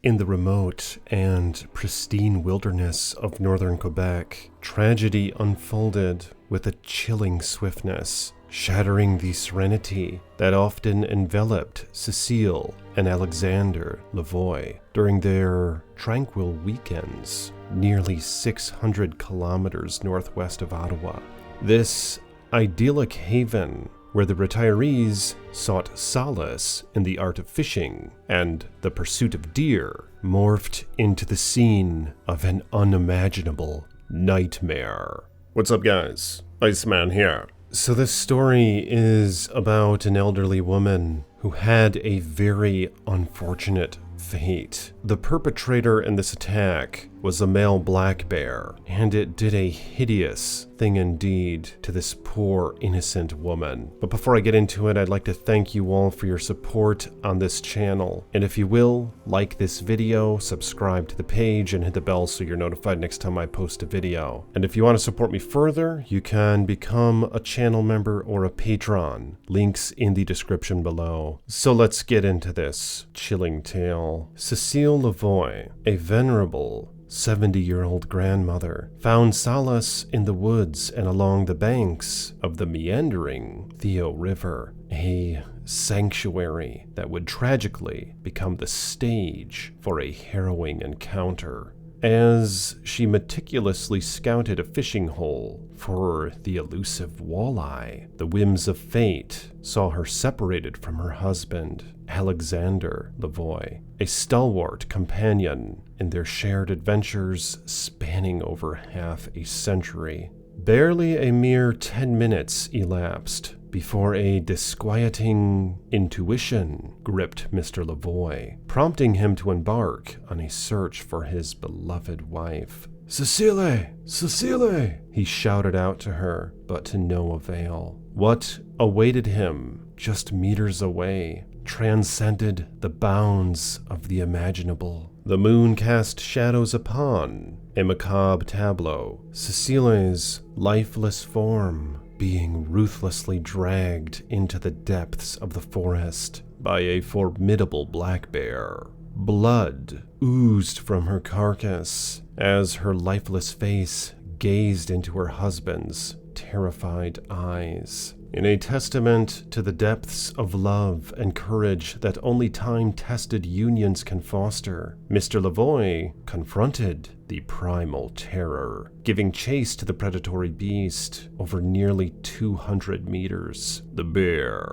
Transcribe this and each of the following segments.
In the remote and pristine wilderness of northern Quebec, tragedy unfolded with a chilling swiftness, shattering the serenity that often enveloped Cecile and Alexander Lavoie during their tranquil weekends nearly 600 kilometers northwest of Ottawa. This idyllic haven where the retirees sought solace in the art of fishing and the pursuit of deer, morphed into the scene of an unimaginable nightmare. What's up, guys? Iceman here. So this story is about an elderly woman who had a very unfortunate fate. The perpetrator in this attack was a male black bear, and it did a hideous thing indeed to this poor innocent woman. But before I get into it, I'd like to thank you all for your support on this channel. And if you will, like this video, subscribe to the page, and hit the bell so you're notified next time I post a video. And if you want to support me further, you can become a channel member or a patron. Links in the description below. So let's get into this chilling tale. Cecile Lavoie, a venerable 70-year-old grandmother, found solace in the woods and along the banks of the meandering Theo River, a sanctuary that would tragically become the stage for a harrowing encounter. As she meticulously scouted a fishing hole for the elusive walleye, the whims of fate saw her separated from her husband, Alexander Lavoie, a stalwart companion in their shared adventures spanning over half a century. Barely a mere 10 minutes elapsed before a disquieting intuition gripped Mr. Lavoie, prompting him to embark on a search for his beloved wife. "Cecile! Cecile!" he shouted out to her, but to no avail. What awaited him just meters away transcended the bounds of the imaginable. The moon cast shadows upon a macabre tableau, Cecile's lifeless form being ruthlessly dragged into the depths of the forest by a formidable black bear. Blood oozed from her carcass as her lifeless face gazed into her husband's terrified eyes. In a testament to the depths of love and courage that only time-tested unions can foster, Mr. Lavoie confronted the primal terror, giving chase to the predatory beast over nearly 200 meters. The bear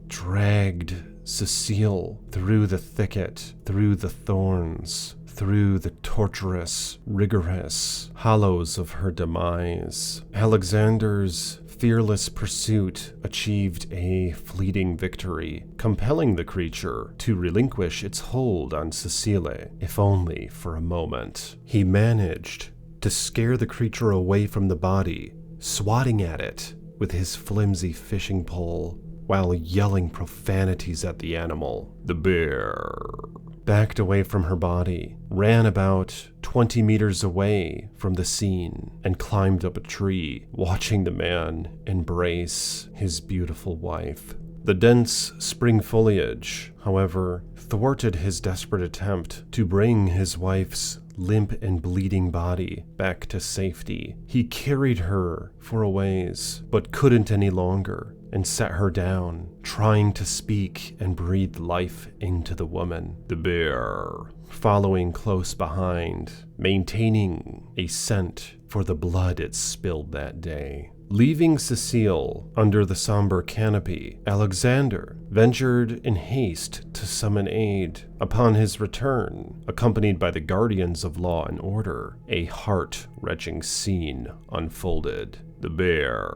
dragged Cecile through the thicket, through the thorns, through the torturous, rigorous hollows of her demise. Alexander's fearless pursuit achieved a fleeting victory, compelling the creature to relinquish its hold on Cecile, if only for a moment. He managed to scare the creature away from the body, swatting at it with his flimsy fishing pole, while yelling profanities at the animal. The bear backed away from her body, ran about 20 meters away from the scene, and climbed up a tree, watching the man embrace his beautiful wife. The dense spring foliage, however, thwarted his desperate attempt to bring his wife's limp and bleeding body back to safety. He carried her for a ways, but couldn't any longer, and set her down, trying to speak and breathe life into the woman. The bear following close behind, maintaining a scent for the blood it spilled that day. Leaving Cecile under the somber canopy, Alexander ventured in haste to summon aid. Upon his return, accompanied by the guardians of law and order, a heart-wrenching scene unfolded. The bear,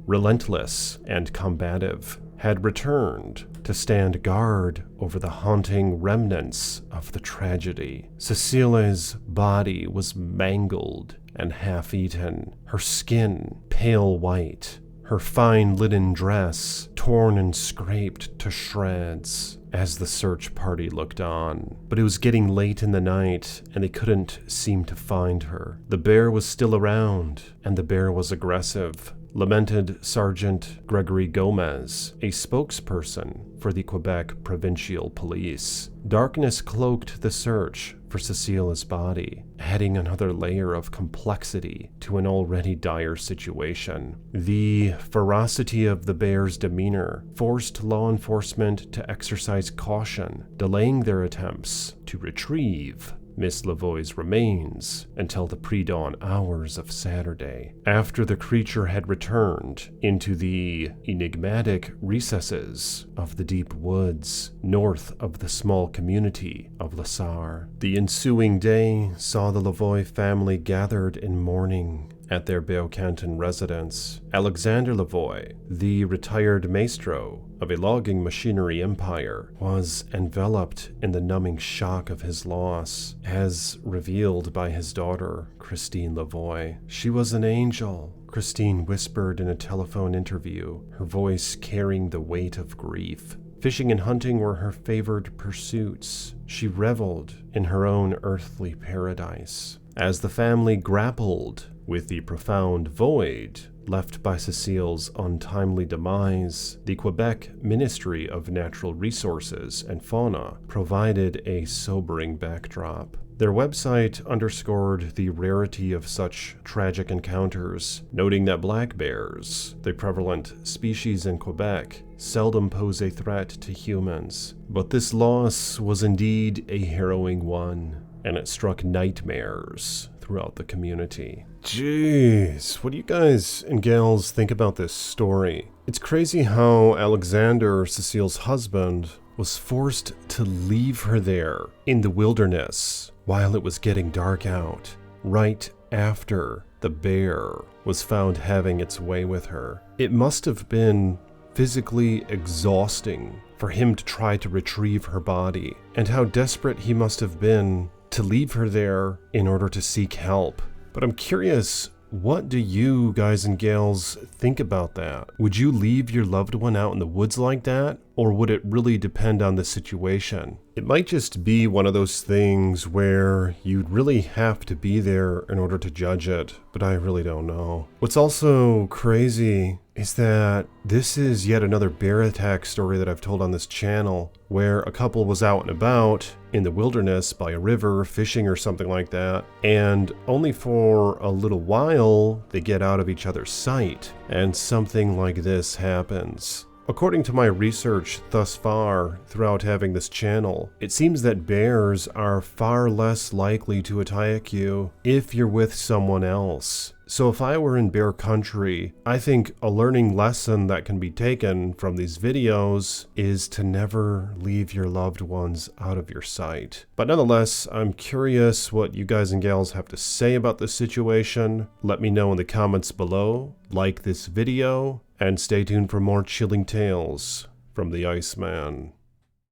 relentless and combative, had returned to stand guard over the haunting remnants of the tragedy. Cecile's body was mangled and half-eaten, her skin pale white, her fine linen dress torn and scraped to shreds as the search party looked on. But it was getting late in the night, and they couldn't seem to find her. The bear was still around, and the bear was aggressive, lamented Sergeant Gregory Gomez, a spokesperson for the Quebec Provincial Police. Darkness cloaked the search for Cecile's body, adding another layer of complexity to an already dire situation. The ferocity of the bear's demeanor forced law enforcement to exercise caution, delaying their attempts to retrieve Miss Lavoie's remains until the pre-dawn hours of Saturday, after the creature had returned into the enigmatic recesses of the deep woods north of the small community of La Sarre. The ensuing day saw the Lavoie family gathered in mourning at their Beaucanton residence. Alexander Lavoie, the retired maestro of a logging machinery empire, was enveloped in the numbing shock of his loss, as revealed by his daughter, Christine Lavoie. She was an angel, Christine whispered in a telephone interview, her voice carrying the weight of grief. Fishing and hunting were her favored pursuits. She reveled in her own earthly paradise. As the family grappled with the profound void left by Cecile's untimely demise, the Quebec Ministry of Natural Resources and Fauna provided a sobering backdrop. Their website underscored the rarity of such tragic encounters, noting that black bears, the prevalent species in Quebec, seldom pose a threat to humans. But this loss was indeed a harrowing one, and it struck nightmares throughout the community. Jeez, what do you guys and gals think about this story? It's crazy how Alexander, Cecile's husband, was forced to leave her there in the wilderness while it was getting dark out, right after the bear was found having its way with her. It must have been physically exhausting for him to try to retrieve her body, and how desperate he must have been to leave her there in order to seek help. But I'm curious, what do you guys and gals think about that? Would you leave your loved one out in the woods like that? Or would it really depend on the situation? It might just be one of those things where you'd really have to be there in order to judge it, but I really don't know. What's also crazy is that this is yet another bear attack story that I've told on this channel, where a couple was out and about in the wilderness by a river, fishing or something like that, and only for a little while they get out of each other's sight, and something like this happens. According to my research thus far throughout having this channel, it seems that bears are far less likely to attack you if you're with someone else. So if I were in bear country, I think a learning lesson that can be taken from these videos is to never leave your loved ones out of your sight. But nonetheless, I'm curious what you guys and gals have to say about this situation. Let me know in the comments below, like this video, and stay tuned for more chilling tales from the Iceman.